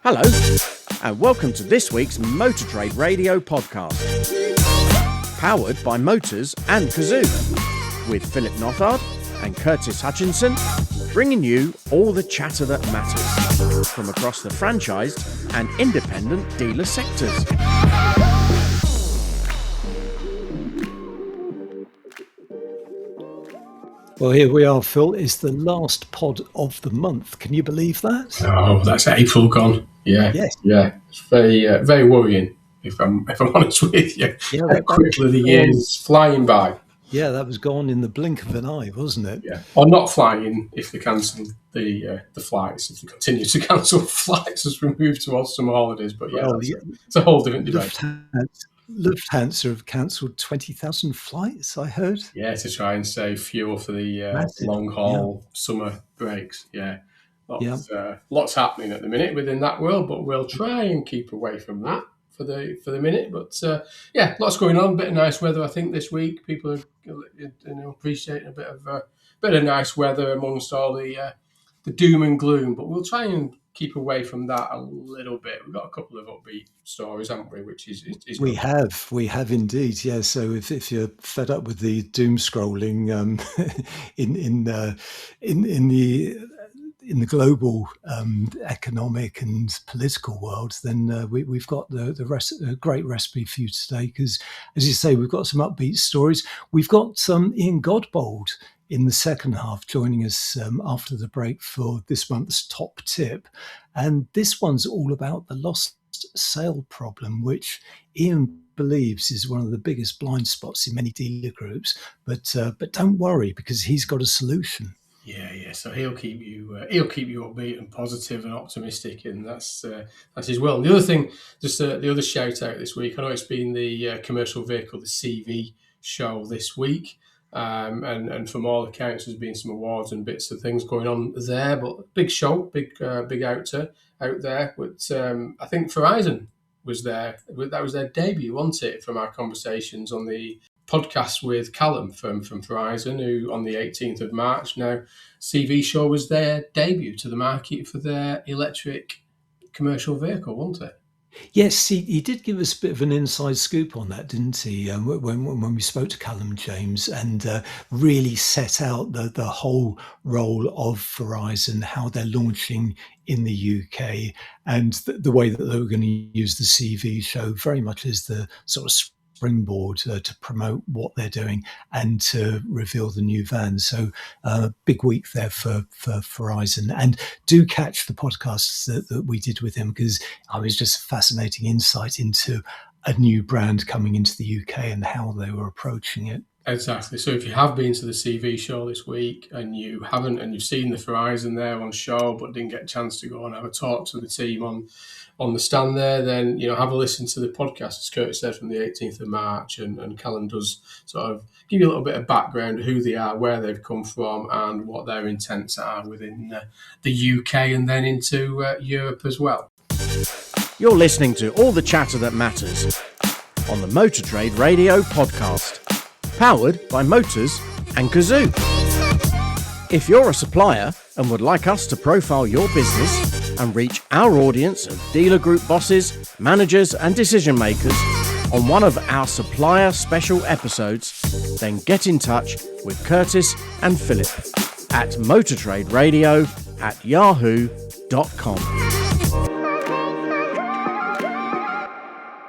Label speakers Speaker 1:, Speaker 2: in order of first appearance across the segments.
Speaker 1: Hello, and welcome to this week's Motor Trade Radio podcast. Powered by Motors and Cazoo, with Philip Nothard and Curtis Hutchinson, bringing you all the chatter that matters from across the franchised and independent dealer sectors.
Speaker 2: Well, here we are, Phil. It's the last pod of the month. Can you believe that?
Speaker 3: Oh, that's April gone. Yeah.
Speaker 2: Yes.
Speaker 3: Yeah. It's very worrying, if I'm honest with you.
Speaker 2: Yeah,
Speaker 3: How quickly the year's flying by.
Speaker 2: Yeah, that was gone in the blink of an eye, wasn't it?
Speaker 3: Yeah. Or not flying if they cancel the flights, if they continue to cancel flights as we move towards summer holidays. But yeah, it's a whole different debate.
Speaker 2: Lufthansa have cancelled 20,000 flights, I heard.
Speaker 3: Yeah, to try and save fuel for the long-haul summer breaks. Yeah. Lots happening at the minute within that world, but we'll try and keep away from that for the minute. But lots going on. Bit of nice weather, I think, this week. People are appreciating a bit of nice weather amongst all the doom and gloom. But we'll try and keep away from that a little bit. We've got a couple of upbeat stories, haven't we? Which is
Speaker 2: we have indeed. Yeah. So if you're fed up with the doom scrolling in the global economic and political world, then we've got a great recipe for you today. Because, as you say, we've got some upbeat stories. We've got Ian Godbold in the second half joining us after the break for this month's top tip. And this one's all about the lost sale problem, which Ian believes is one of the biggest blind spots in many dealer groups. But don't worry, because he's got a solution.
Speaker 3: Yeah. So he'll keep you upbeat and positive and optimistic, and that's his will. And the other thing, just the other shout out this week. I know it's been the commercial vehicle, the CV show this week, and from all accounts, there's been some awards and bits of things going on there. But big show, big outer out there. But I think Verizon was there. That was their debut, wasn't it? From our conversations on the podcast with Callum from Verizon, who on the 18th of March now, CV Show was their debut to the market for their electric commercial vehicle, wasn't it?
Speaker 2: Yes, he did give us a bit of an inside scoop on that, didn't he? When we spoke to Callum James, and really set out the whole role of Verizon, how they're launching in the UK, and the way that they were going to use the CV Show very much as the sort of springboard to promote what they're doing and to reveal the new van. So big week there for Verizon. And do catch the podcasts that we did with him, because I was just a fascinating insight into a new brand coming into the UK and how they were approaching it.
Speaker 3: Exactly. So if you have been to the CV show this week and you haven't, and you've seen the Verizon there on show but didn't get a chance to go and have a talk to the team on the stand there, then have a listen to the podcast, as Curtis said, from the 18th of March, and Callum does sort of give you a little bit of background of who they are, where they've come from, and what their intents are within the UK and then into Europe as well.
Speaker 1: You're listening to all the chatter that matters on the Motor Trade Radio podcast, powered by Motors and Cazoo. If you're a supplier and would like us to profile your business and reach our audience of dealer group bosses, managers and decision makers on one of our supplier special episodes, then get in touch with Curtis and Philip at motortraderadio@yahoo.com.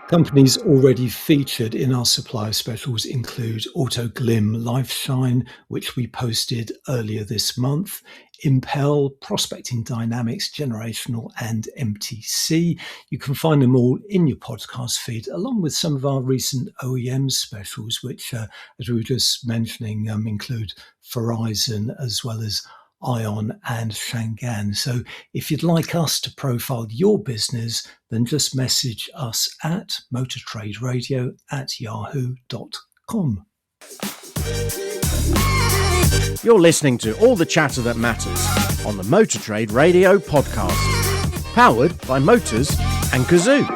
Speaker 2: Companies already featured in our supplier specials include Autoglim Lifeshine, which we posted earlier this month, Impel, Prospecting Dynamics, Generational, and MTC. You can find them all in your podcast feed, along with some of our recent OEM specials, which, as we were just mentioning, include Verizon as well as Ion and Shangan. So if you'd like us to profile your business, then just message us at motortraderadio@yahoo.com.
Speaker 1: You're listening to all the chatter that matters on the Motor Trade Radio podcast, powered by Motors and Cazoo.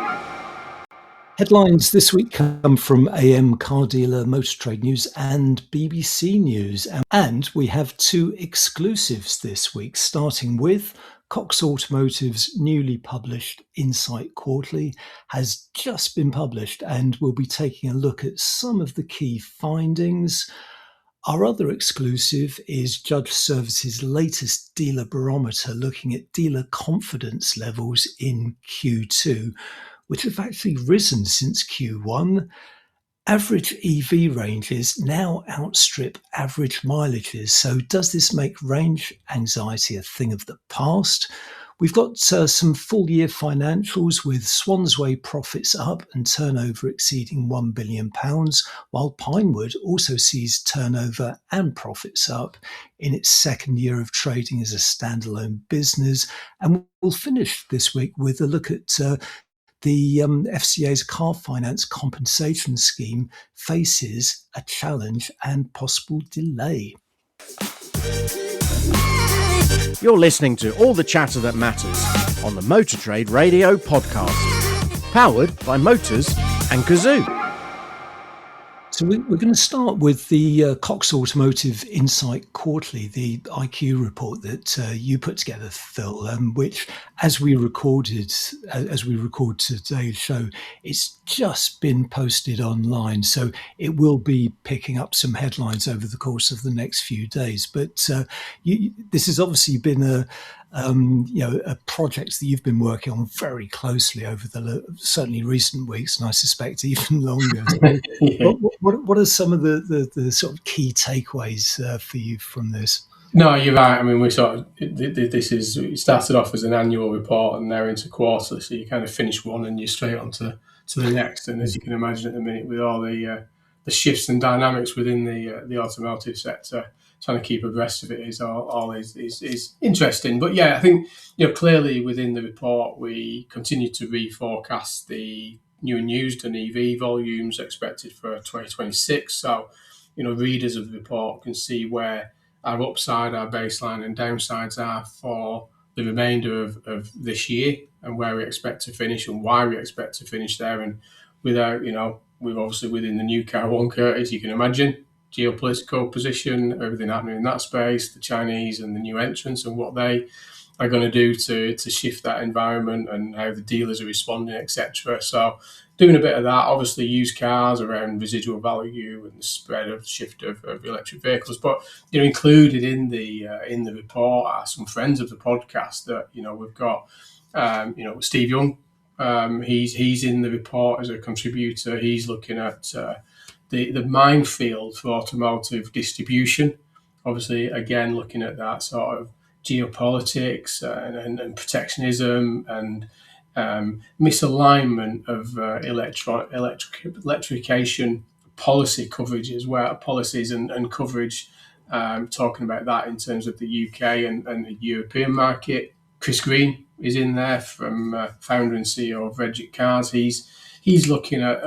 Speaker 2: Headlines this week come from AM Car Dealer, Motor Trade News and BBC News. And we have two exclusives this week, starting with Cox Automotive's newly published Insight Quarterly has just been published, and we'll be taking a look at some of the key findings. Our other exclusive is JudgeService's latest Dealer Barometer, looking at dealer confidence levels in Q2, which have actually risen since Q1. Average EV ranges now outstrip average mileages. So does this make range anxiety a thing of the past? We've got some full year financials with Swansway profits up and turnover exceeding £1 billion, while Pinewood also sees turnover and profits up in its second year of trading as a standalone business. And we'll finish this week with a look at the FCA's car finance compensation scheme faces a challenge and possible delay.
Speaker 1: You're listening to All the Chatter That Matters on the Motor Trade Radio podcast, powered by Motors and Cazoo.
Speaker 2: So we're going to start with the Cox Automotive Insight Quarterly, the IQ report that you put together, Phil, which, as we record today's show, it's just been posted online. So it will be picking up some headlines over the course of the next few days. But this has obviously been a project that you've been working on very closely over the certainly recent weeks, and I suspect even longer. So
Speaker 3: Yeah.
Speaker 2: what are some of the sort of key takeaways for you from this?
Speaker 3: No, you're right. I mean, it started off as an annual report and now into quarterly. So you kind of finish one and you're straight on to the next. And as you can imagine at the minute, with all the shifts and dynamics within the automotive sector, trying to keep abreast of it is interesting. But yeah, I think clearly within the report we continue to reforecast the new and used and EV volumes expected for 2026. So readers of the report can see where our upside, our baseline and downsides are for the remainder of this year and where we expect to finish and why we expect to finish there. And without, we've obviously within the new car one, as you can imagine, geopolitical position, everything happening in that space, the Chinese and the new entrants and what they are going to do to shift that environment and how the dealers are responding, etc. So doing a bit of that, obviously used cars around residual value and the spread of shift of electric vehicles. But included in the report are some friends of the podcast that we've got. Steve Young, he's in the report as a contributor. He's looking at the minefield for automotive distribution. Obviously, again, looking at that sort of geopolitics and protectionism and misalignment of electrification policy coverage as well, policies and coverage, talking about that in terms of the UK and the European market. Chris Green is in there from founder and CEO of Regit Cars. He's looking at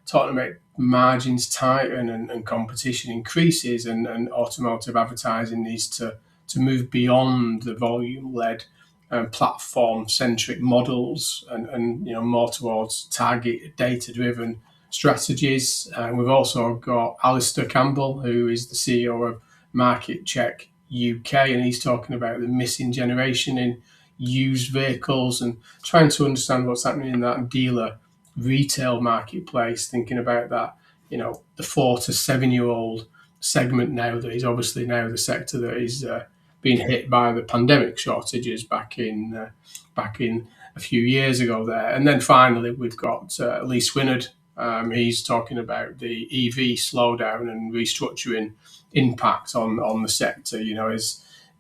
Speaker 3: talking about margins tighten and competition increases and automotive advertising needs to move beyond the volume-led platform-centric models and more towards target data-driven strategies. And we've also got Alistair Campbell, who is the CEO of Market Check UK, and he's talking about the missing generation in used vehicles and trying to understand what's happening in that dealer retail marketplace, thinking about that, the 4 to 7 year old segment now that is obviously now the sector that is being hit by the pandemic shortages back in a few years ago there. And then finally we've got Lee Swinard. He's talking about the EV slowdown and restructuring impact on the sector.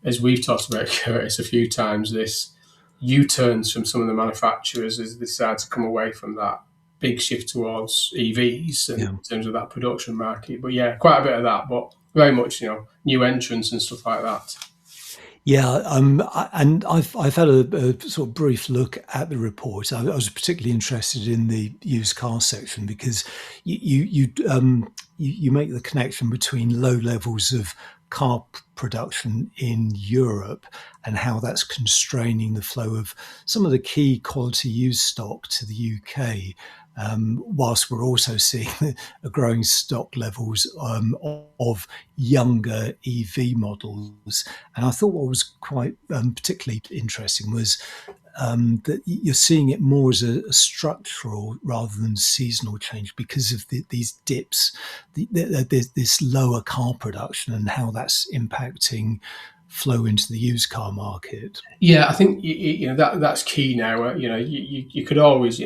Speaker 3: As we've talked about, Curtis, a few times, this U-turns from some of the manufacturers as they decide to come away from that big shift towards EVs and in terms of that production market. But yeah, quite a bit of that, but very much, new entrants and stuff like that.
Speaker 2: Yeah, and I've had a sort of brief look at the report. I was particularly interested in the used car section because you make the connection between low levels of car production in Europe and how that's constraining the flow of some of the key quality used stock to the UK. whilst we're also seeing a growing stock levels of younger EV models. And I thought what was quite particularly interesting was that you're seeing it more as a structural rather than seasonal change because of these dips, this lower car production and how that's impacting flow into the used car market.
Speaker 3: Yeah, I think that's key now. You could always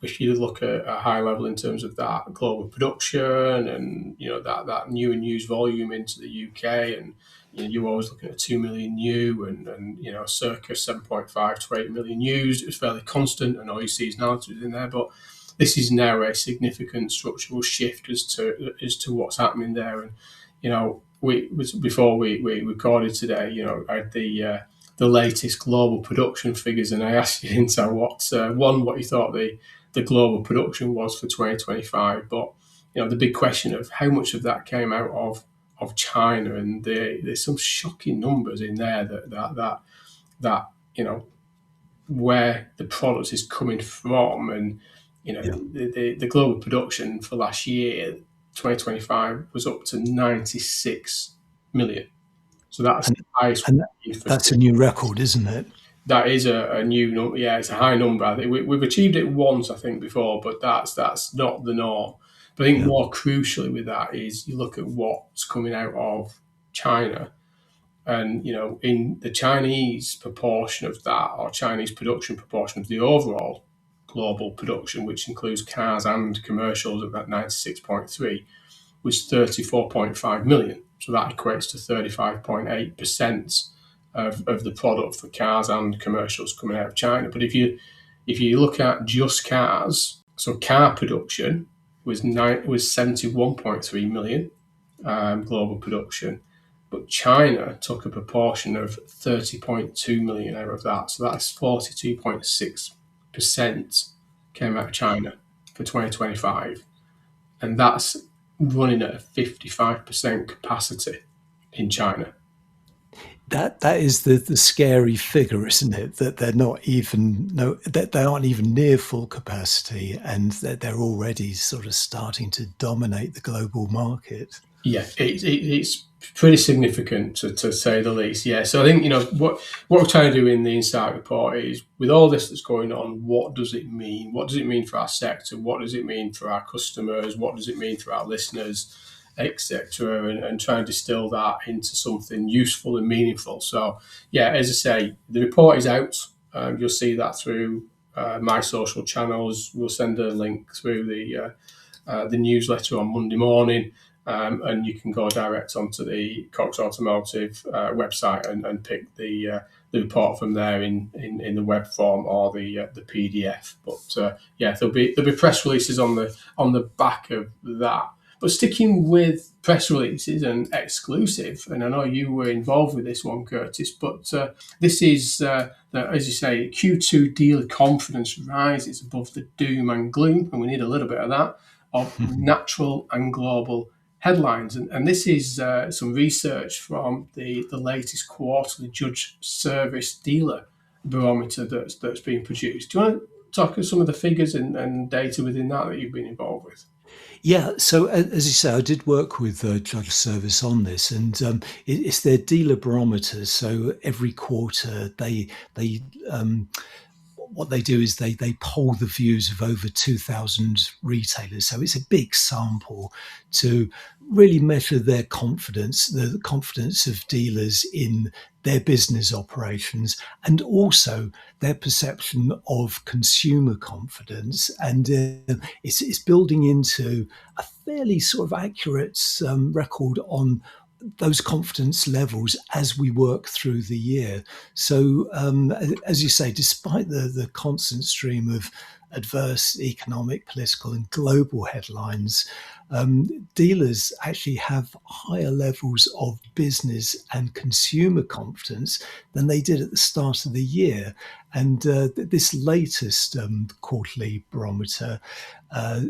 Speaker 3: if you look at a high level in terms of that global production and that new and used volume into the UK, and you're always looking at 2 million new and circa 7.5 to 8 million used. It was fairly constant, and all you see is seasonality in there, but this is now a significant structural shift as to what's happening there. And before we recorded today, I had the latest global production figures, and I asked you into what you thought the global production was for 2025. But the big question of how much of that came out of China, and there's some shocking numbers in there that where the product is coming from, and the global production for last year, 2025, was up to 96 million. So that's the highest.
Speaker 2: And that's a new record, isn't it?
Speaker 3: That is a new number. Yeah, it's a high number. I think we've achieved it once, I think, before, but that's not the norm. But I think more crucially with that is you look at what's coming out of China, and in the Chinese proportion of that, or Chinese production proportion of the overall global production, which includes cars and commercials, at that 96.3, was 34.5 million. So that equates to 35.8% of the product for cars and commercials coming out of China. But if you look at just cars, so car production was 71.3 million global production, but China took a proportion of 30.2 million out of that. So that's 42.6% came out of China for 2025, and that's running at a 55% capacity in China.
Speaker 2: That is the scary figure, isn't it? That they aren't even near full capacity, and that they're already sort of starting to dominate the global market.
Speaker 3: Yeah, it's pretty significant to say the least. Yeah, so I think what we're trying to do in the Insight report is, with all this that's going on, what does it mean? What does it mean for our sector? What does it mean for our customers? What does it mean for our listeners, etc.? And try and distill that into something useful and meaningful. So yeah, as I say, the report is out. You'll see that through my social channels. We'll send a link through the newsletter on Monday morning. And you can go direct onto the Cox Automotive website and pick the report from there in the web form or the PDF. But there'll be press releases on the back of that. But sticking with press releases and exclusive, and I know you were involved with this one, Curtis, but this is, as you say, Q2 dealer confidence rises above the doom and gloom, and we need a little bit of that, of natural and global headlines. And this is some research from the latest quarterly JudgeService Dealer Barometer that's been produced. Do you want to talk about some of the figures and data within that you've been involved with?
Speaker 2: Yeah, so as you say, I did work with JudgeService on this, and it's their Dealer Barometer. So every quarter, they what they do is they poll the views of over 2,000 retailers. So it's a big sample to really measure their confidence, the confidence of dealers in their business operations, and also their perception of consumer confidence. And it's building into a fairly sort of accurate record on those confidence levels as we work through the year. So, as you say, despite the constant stream of adverse economic, political, and global headlines, dealers actually have higher levels of business and consumer confidence than they did at the start of the year. And this latest quarterly barometer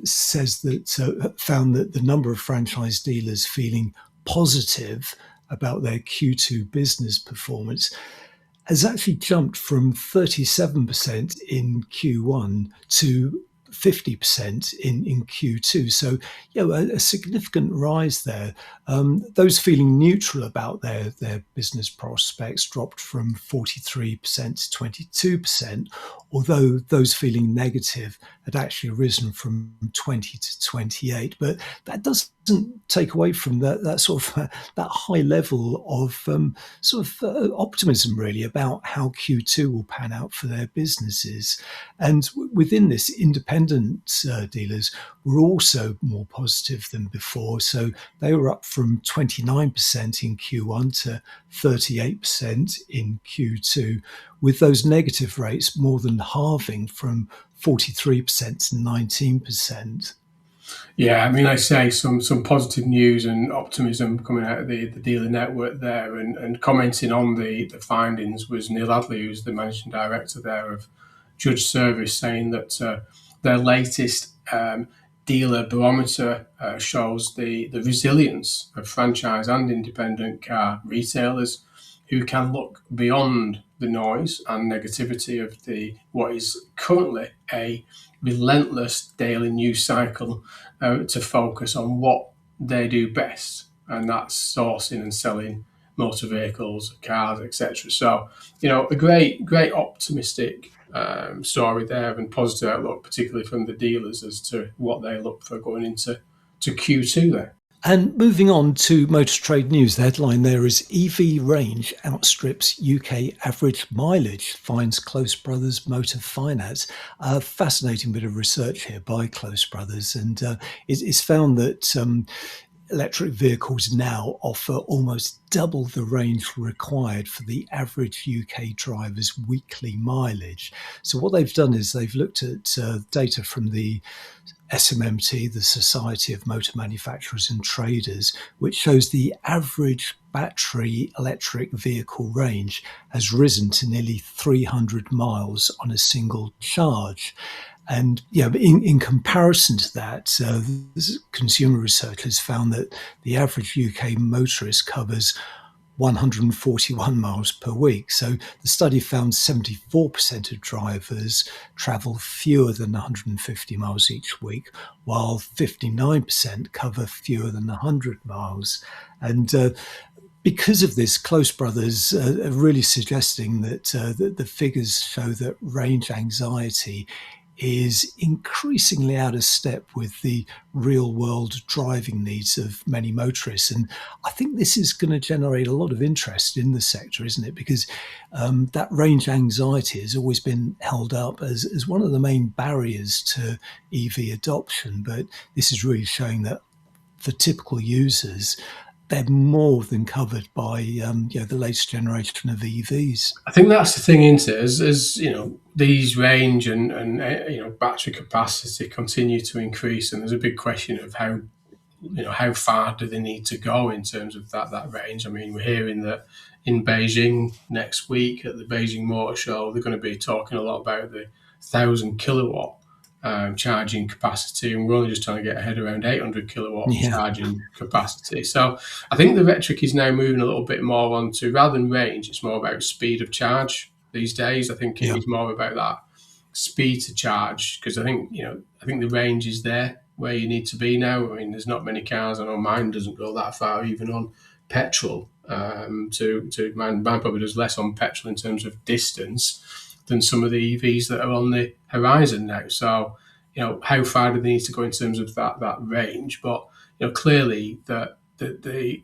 Speaker 2: says that found that the number of franchise dealers feeling positive about their Q2 business performance has actually jumped from 37% in Q1 to 50% in Q2. So, a significant rise there. Those feeling neutral about their business prospects dropped from 43% to 22%, although those feeling negative had actually risen from 20 to 28. But that doesn't take away from that sort of that high level of optimism, really, about how Q2 will pan out for their businesses. And within this, independent dealers were also more positive than before. So they were up from 29% in Q1 to 38% in Q2, with those negative rates more than halving from 43% to 19%.
Speaker 3: Yeah, I mean, I say some positive news and optimism coming out of the dealer network there, and commenting on the findings was Neil Adley, who's the managing director there of JudgeService, saying that their latest Dealer Barometer shows the resilience of franchise and independent car retailers who can look beyond the noise and negativity of what is currently a relentless daily news cycle to focus on what they do best, and that's sourcing and selling motor vehicles, cars, etc. So, a great optimistic story there, and positive outlook, particularly from the dealers as to what they look for going into Q2 there.
Speaker 2: And moving on to Motor Trade News, the headline there is EV range outstrips UK average mileage, finds Close Brothers Motor Finance. A fascinating bit of research here by Close Brothers, and it's found that electric vehicles now offer almost double the range required for the average UK driver's weekly mileage. So what they've done is they've looked at data from the SMMT, the Society of Motor Manufacturers and Traders, which shows the average battery electric vehicle range has risen to nearly 300 miles on a single charge. And in comparison to that, consumer research has found that the average UK motorist covers 141 miles per week. So the study found 74% of drivers travel fewer than 150 miles each week, while 59% cover fewer than 100 miles. And because of this, Close Brothers are really suggesting that the figures show that range anxiety is increasingly out of step with the real world driving needs of many motorists. And I think this is going to generate a lot of interest in the sector, isn't it? Because that range anxiety has always been held up as one of the main barriers to EV adoption. But this is really showing that for typical users, they're more than covered by the latest generation of EVs.
Speaker 3: I think that's the thing, isn't it? As these range and battery capacity continue to increase, and there's a big question of how far do they need to go in terms of that range. I mean, we're hearing that in Beijing next week at the Beijing Motor Show, they're going to be talking a lot about the 1,000 kilowatt charging capacity, and we're only just trying to get ahead around 800 kilowatt charging capacity. So I think the rhetoric is now moving a little bit more onto, rather than range, it's more about speed of charge these days. I think it's more about that speed to charge, because I think the range is there where you need to be now. I mean, there's not many cars. I know mine doesn't go that far, even on petrol. Mine probably does less on petrol in terms of distance than some of the EVs that are on the horizon now. So, how far do they need to go in terms of that range? But clearly that the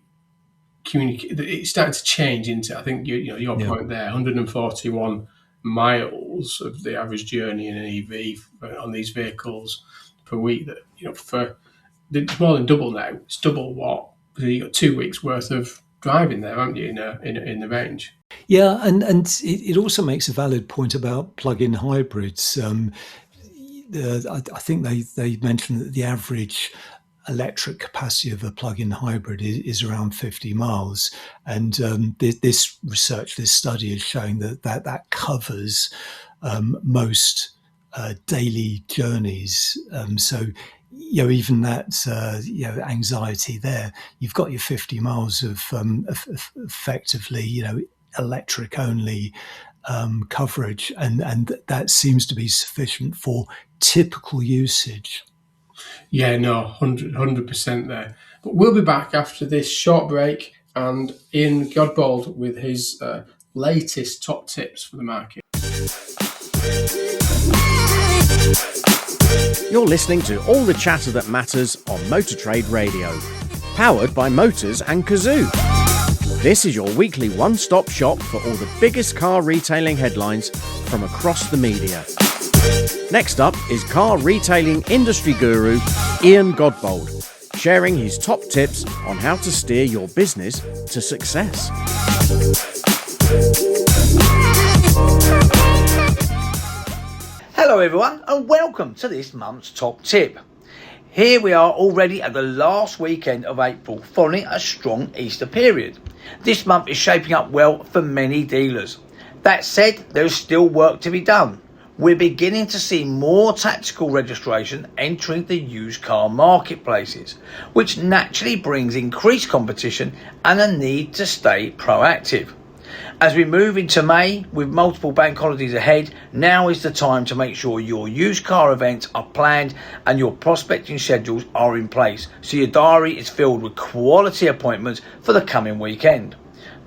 Speaker 3: it's starting to change into, I think your point there, 141 miles of the average journey in an EV on these vehicles per week. That it's more than double now. It's double what? Because you got 2 weeks worth of driving there, haven't you, in the range?
Speaker 2: Yeah, and it also makes a valid point about plug-in hybrids. I think they mentioned that the average electric capacity of a plug-in hybrid is around 50 miles, and this study is showing that covers most daily journeys. So even that anxiety there, you've got your 50 miles of effectively electric only coverage, and that seems to be sufficient for typical usage.
Speaker 3: Yeah, no, 100% there. But we'll be back after this short break and Ian Godbold with his latest top tips for the market.
Speaker 1: You're listening to all the chatter that matters on Motor Trade Radio, powered by Motors and Cazoo. This is your weekly one-stop shop for all the biggest car retailing headlines from across the media. Next up is car retailing industry guru Ian Godbold, sharing his top tips on how to steer your business to success.
Speaker 4: Hello everyone and welcome to this month's top tip. Here we are already at the last weekend of April following a strong Easter period. This month is shaping up well for many dealers. That said, there's still work to be done. We're beginning to see more tactical registration entering the used car marketplaces, which naturally brings increased competition and a need to stay proactive. As we move into May, with multiple bank holidays ahead, now is the time to make sure your used car events are planned and your prospecting schedules are in place, so your diary is filled with quality appointments for the coming weekend.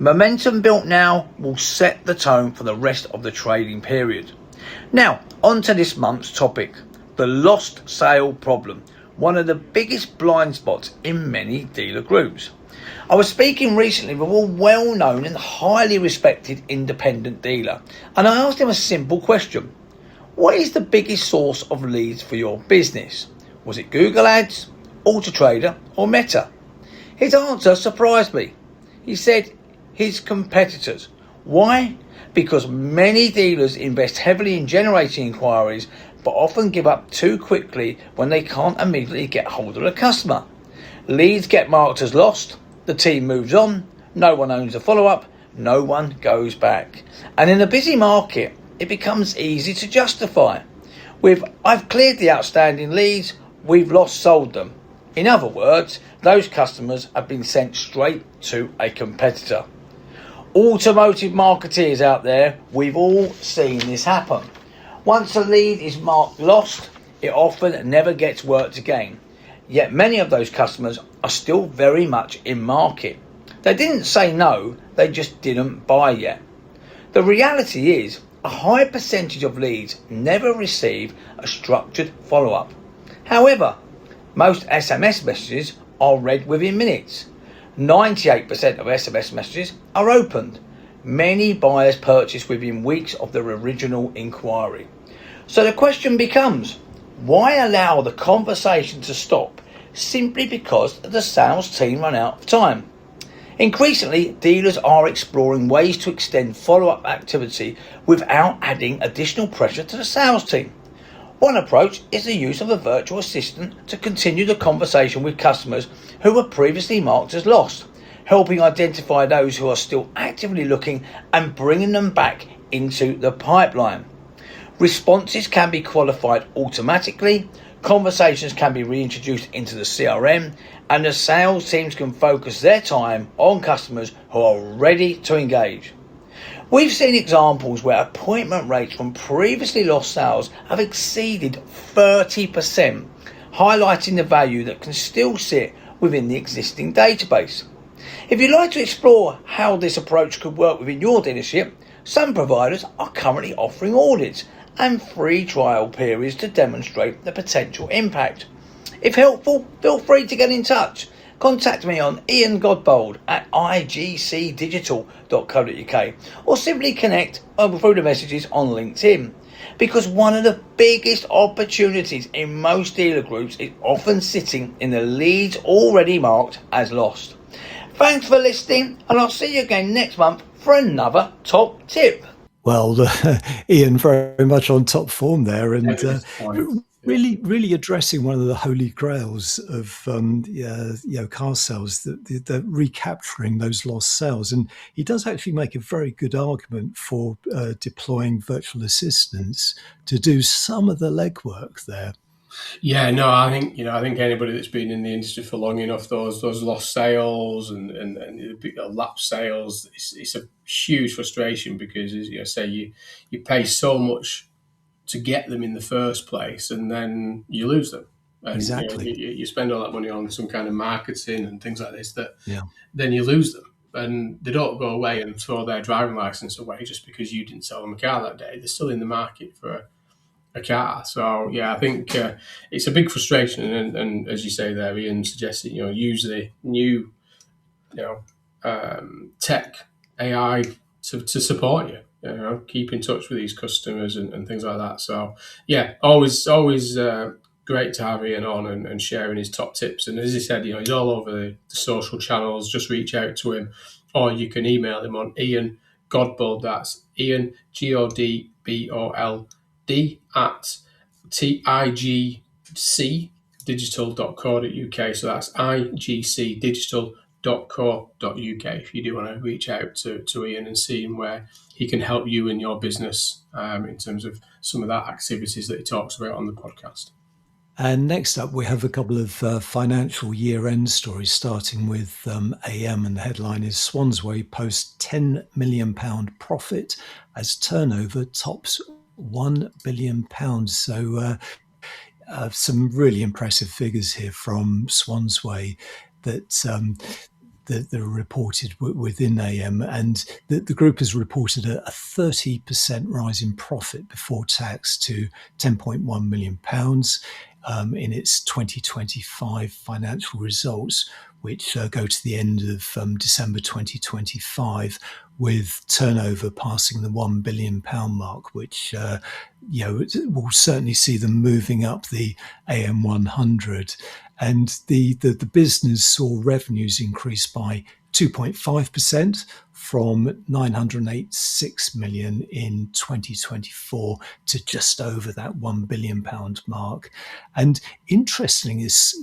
Speaker 4: Momentum built now will set the tone for the rest of the trading period. Now, on to this month's topic, the lost sale problem, one of the biggest blind spots in many dealer groups. I was speaking recently with a well-known and highly respected independent dealer, and I asked him a simple question. What is the biggest source of leads for your business? Was it Google Ads, Auto Trader or Meta? His answer surprised me. He said his competitors. Why? Because many dealers invest heavily in generating inquiries but often give up too quickly when they can't immediately get hold of a customer. Leads get marked as lost. The team moves on, no one owns the follow-up, no one goes back. And in a busy market, it becomes easy to justify. I've cleared the outstanding leads, we've sold them. In other words, those customers have been sent straight to a competitor. Automotive marketeers out there, we've all seen this happen. Once a lead is marked lost, it often never gets worked again. Yet many of those customers are still very much in market. They didn't say no, they just didn't buy yet. The reality is, a high percentage of leads never receive a structured follow-up. However, most SMS messages are read within minutes. 98% of SMS messages are opened. Many buyers purchase within weeks of their original inquiry. So the question becomes, why allow the conversation to stop simply because the sales team run out of time? Increasingly, dealers are exploring ways to extend follow-up activity without adding additional pressure to the sales team. One approach is the use of a virtual assistant to continue the conversation with customers who were previously marked as lost, helping identify those who are still actively looking and bringing them back into the pipeline. Responses can be qualified automatically, conversations can be reintroduced into the CRM, and the sales teams can focus their time on customers who are ready to engage. We've seen examples where appointment rates from previously lost sales have exceeded 30%, highlighting the value that can still sit within the existing database. If you'd like to explore how this approach could work within your dealership, some providers are currently offering audits and free trial periods to demonstrate the potential impact. If helpful, feel free to get in touch. Contact me on Ian Godbold at igcdigital.co.uk or simply connect through the messages on LinkedIn. Because one of the biggest opportunities in most dealer groups is often sitting in the leads already marked as lost. Thanks for listening, and I'll see you again next month for another top tip.
Speaker 2: Well, Ian, very much on top form there, and really addressing one of the holy grails of car sales, the recapturing those lost sales. And he does actually make a very good argument for deploying virtual assistants to do some of the legwork there.
Speaker 3: Yeah, no, I think anybody that's been in the industry for long enough, those lost sales and lapsed sales, it's a huge frustration because, as you say, you pay so much to get them in the first place, and then you lose them, and
Speaker 2: Exactly.
Speaker 3: you spend all that money on some kind of marketing and things like this that
Speaker 2: Yeah.
Speaker 3: then you lose them, and they don't go away and throw their driving license away just because you didn't sell them a car that day. They're still in the market for a car. So yeah, I think it's a big frustration, and as you say there, Ian suggested, use the new, tech AI to support you. Keep in touch with these customers and things like that. So yeah, always great to have Ian on and sharing his top tips. And as he said, he's all over the social channels. Just reach out to him, or you can email him on Ian Godbold. That's Ian Godbold at tigcdigital.co.uk. So that's igcdigital.co.uk if you do want to reach out to Ian and see where he can help you in your business in terms of some of that activities that he talks about on the podcast.
Speaker 2: And next up, we have a couple of financial year-end stories, starting with AM, and the headline is Swansway posts £10 million profit as turnover tops £1 billion. So some really impressive figures here from Swansway that are reported within AM, and the group has reported a 30% rise in profit before tax to £10.1 million in its 2025 financial results, which go to the end of December 2025, with turnover passing the £1 billion mark, which will certainly see them moving up the AM 100. And the business saw revenues increase by 2.5% from 986 million in 2024 to just over that £1 billion mark. And interesting is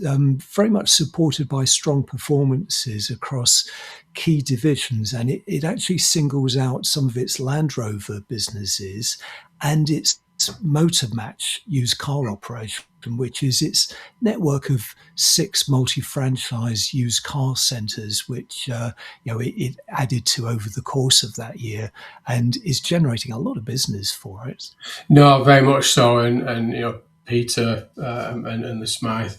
Speaker 2: very much supported by strong performances across key divisions, and it actually singles out some of its Land Rover businesses and its Motor Match used car operation, which is its network of 6 multi-franchise used car centres, which it added to over the course of that year, and is generating a lot of business for it.
Speaker 3: No, very much so, and Peter and the Smythe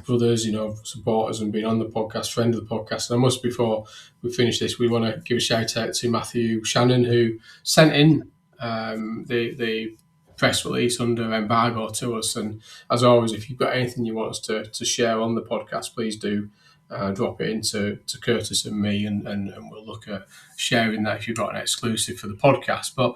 Speaker 3: brothers, supporters and been on the podcast, friend of the podcast. And I must, before we finish this, we want to give a shout out to Matthew Shannon, who sent in the press release under embargo to us. And as always, if you've got anything you want us to share on the podcast, please do drop it into Curtis and me, and we'll look at sharing that if you've got an exclusive for the podcast. But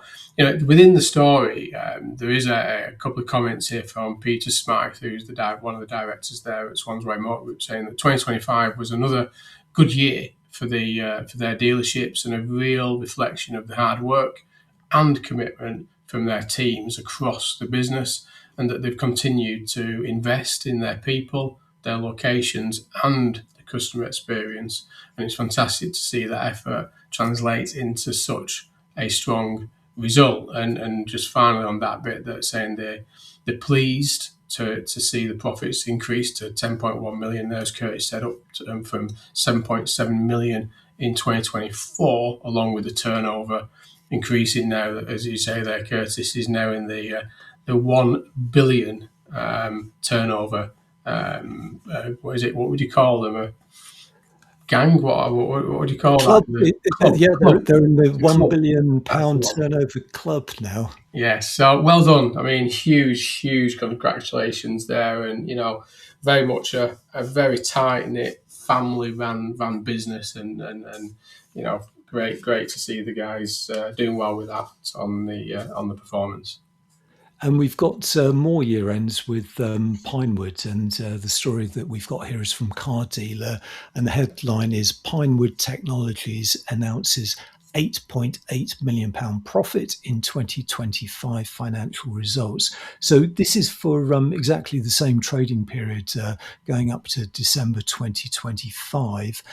Speaker 3: within the story, there is a couple of comments here from Peter Smythe, who's one of the directors there at Swansway Motor Group, saying that 2025 was another good year for their dealerships, and a real reflection of the hard work and commitment from their teams across the business, and that they've continued to invest in their people, their locations, and the customer experience. And it's fantastic to see that effort translate into such a strong result. And just finally on that bit, that saying they're pleased to see the profits increase to 10.1 million. There's Curtis said, up from 7.7 million in 2024, along with the turnover increasing now, as you say there, Curtis, is now in the 1 billion turnover. What is it? What would you call them? A gang? What would you call
Speaker 2: club,
Speaker 3: that?
Speaker 2: Club. They're in the £1 billion turnover club now.
Speaker 3: Yes, so well done. I mean, huge congratulations there, and very much a very tight knit family ran business, and great to see the guys doing well with that on the performance.
Speaker 2: And we've got more year ends with Pinewood, and the story that we've got here is from Car Dealer, and the headline is Pinewood Technologies announces £8.8 million profit in 2025 financial results. So this is for exactly the same trading period going up to December 2025.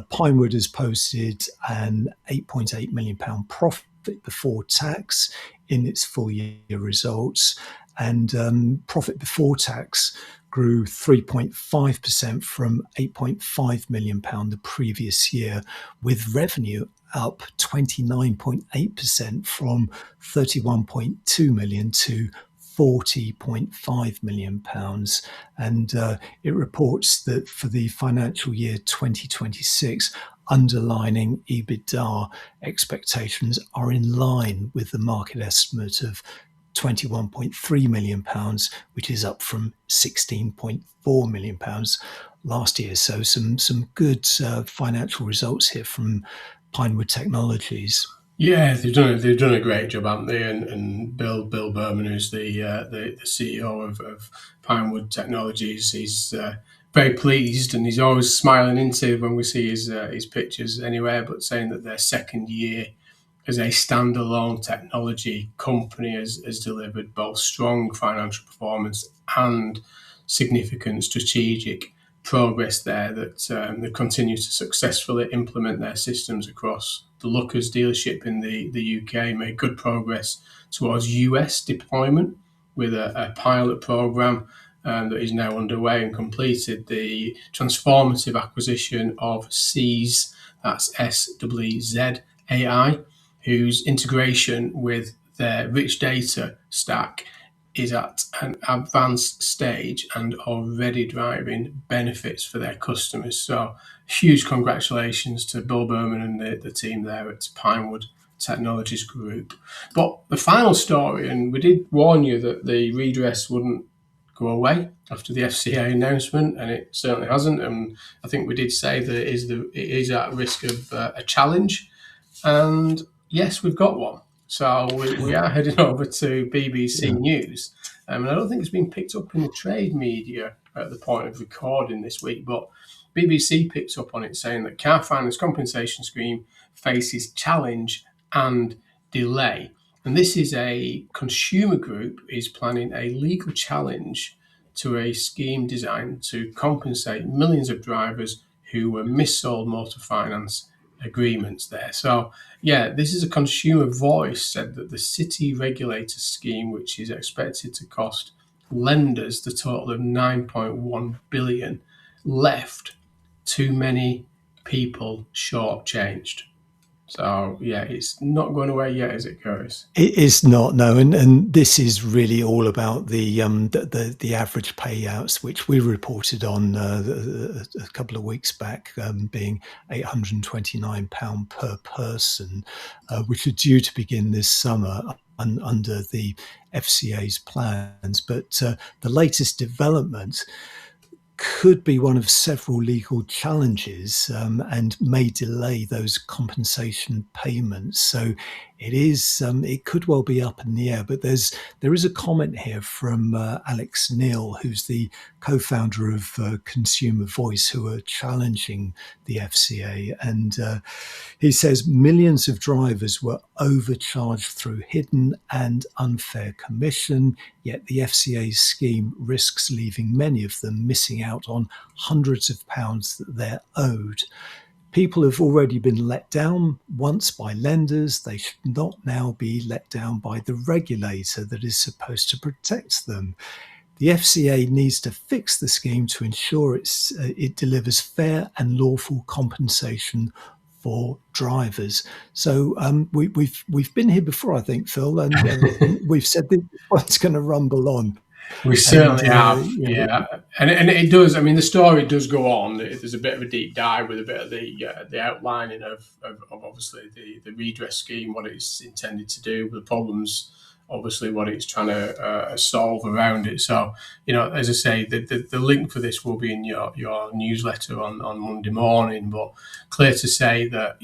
Speaker 2: Pinewood has posted an £8.8 million profit before tax in its full year results. and profit before tax grew 3.5% from £8.5 million the previous year, with revenue up 29.8% from 31.2 million to £40.5 million. And it reports that for the financial year 2026, underlying EBITDA expectations are in line with the market estimate of £21.3 million, which is up from £16.4 million last year. So some good financial results here from Pinewood Technologies.
Speaker 3: Yeah, they've done a great job, haven't they? And Bill Berman, who's the CEO of Pinewood Technologies, he's very pleased, and he's always smiling into when we see his pictures anywhere, but saying that their second year as a standalone technology company has delivered both strong financial performance and significant strategic progress there, that they continue to successfully implement their systems across the Lookers dealership in the UK, made good progress towards US deployment with a pilot program that is now underway, and completed the transformative acquisition of Seez, that's SWZ AI, whose integration with their rich data stack is at an advanced stage and already driving benefits for their customers. So huge congratulations to Bill Berman and the team there at Pinewood Technologies Group. But the final story, and we did warn you that the redress wouldn't go away after the FCA announcement, and it certainly hasn't. And I think we did say that it is at risk of a challenge. And yes, we've got one. So we are heading over to BBC News. And I don't think it's been picked up in the trade media at the point of recording this week, but BBC picked up on it, saying that car finance compensation scheme faces challenge and delay. And this is a consumer group is planning a legal challenge to a scheme designed to compensate millions of drivers who were missold motor finance agreements there. So yeah, this is a consumer voice said that the city regulator scheme, which is expected to cost lenders the total of 9.1 billion, left too many people shortchanged. So yeah, it's not going away yet, is it, Curtis?
Speaker 2: It is not, no, and this is really all about the average payouts, which we reported on a couple of weeks back, being £829 per person, which are due to begin this summer under the FCA's plans. But the latest development could be one of several legal challenges and may delay those compensation payments. So it could well be up in the air. But there is a comment here from Alex Neil, who's the co-founder of Consumer Voice, who are challenging the FCA. And he says millions of drivers were overcharged through hidden and unfair commission, yet the FCA's scheme risks leaving many of them missing out on hundreds of pounds that they're owed. People have already been let down once by lenders. They should not now be let down by the regulator that is supposed to protect them. The FCA needs to fix the scheme to ensure it delivers fair and lawful compensation for drivers. So we've been here before, I think, Phil, and we've said that it's going to rumble on.
Speaker 3: We certainly have, yeah. And it does. I mean, the story does go on. There's a bit of a deep dive with a bit of the outlining of obviously the redress scheme, what it's intended to do, the problems, obviously what it's trying to solve around it. So, as I say, the link for this will be in your newsletter on Monday morning. But clear to say that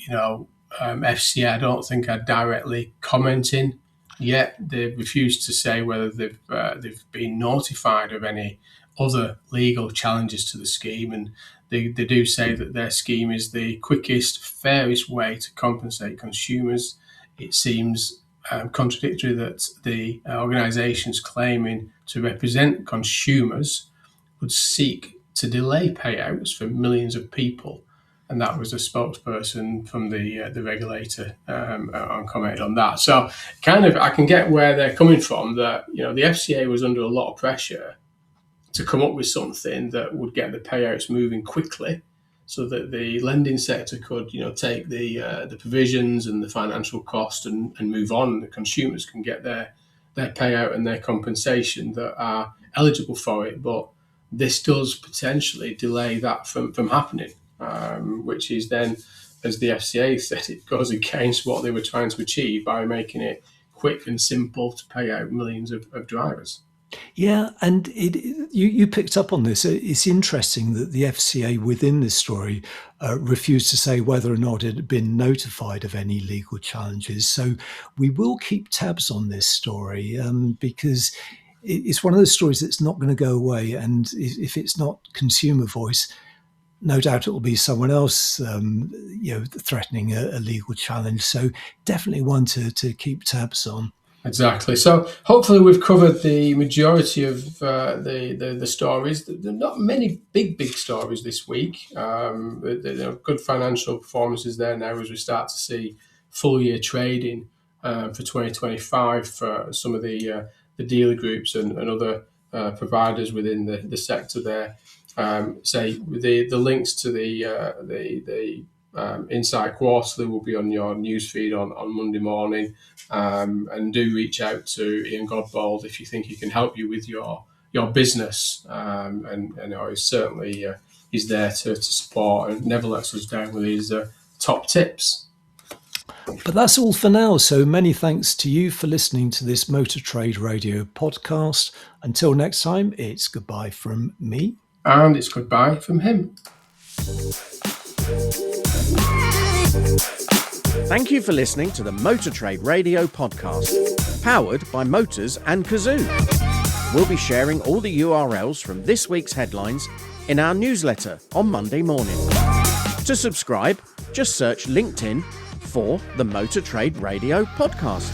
Speaker 3: FCA, I don't think are directly commenting yet. They've refused to say whether they've been notified of any other legal challenges to the scheme, and they do say that their scheme is the quickest, fairest way to compensate consumers. It seems contradictory that the organisations claiming to represent consumers would seek to delay payouts for millions of people and that was a spokesperson from the regulator commented on that. So kind of I can get where they're coming from, that the FCA was under a lot of pressure to come up with something that would get the payouts moving quickly, so that the lending sector could take the provisions and the financial cost and move on. The consumers can get their payout and their compensation that are eligible for it, but this does potentially delay that from happening, which is then, as the FCA said, it goes against what they were trying to achieve by making it quick and simple to pay out millions of drivers.
Speaker 2: Yeah, and you picked up on this. It's interesting that the FCA within this story refused to say whether or not it had been notified of any legal challenges. So we will keep tabs on this story because it's one of those stories that's not going to go away. And if it's not consumer voice, no doubt it will be someone else, threatening a legal challenge. So definitely one to keep tabs on.
Speaker 3: Exactly. So hopefully we've covered the majority of the stories. There are not many big stories this week. There are good financial performances there now as we start to see full year trading for 2025 for some of the dealer groups and other providers within the sector there. Say the links to the Insight Quarterly will be on your newsfeed on Monday morning, and do reach out to Ian Godbold if you think he can help you with your business, and he's certainly he's there to support and never lets us down with his top tips.
Speaker 2: But that's all for now. So many thanks to you for listening to this Motor Trade Radio podcast. Until next time, it's goodbye from me.
Speaker 3: And it's goodbye from him.
Speaker 1: Thank you for listening to the Motor Trade Radio podcast, powered by Motors and Cazoo. We'll be sharing all the URLs from this week's headlines in our newsletter on Monday morning. To subscribe, just search LinkedIn for the Motor Trade Radio podcast.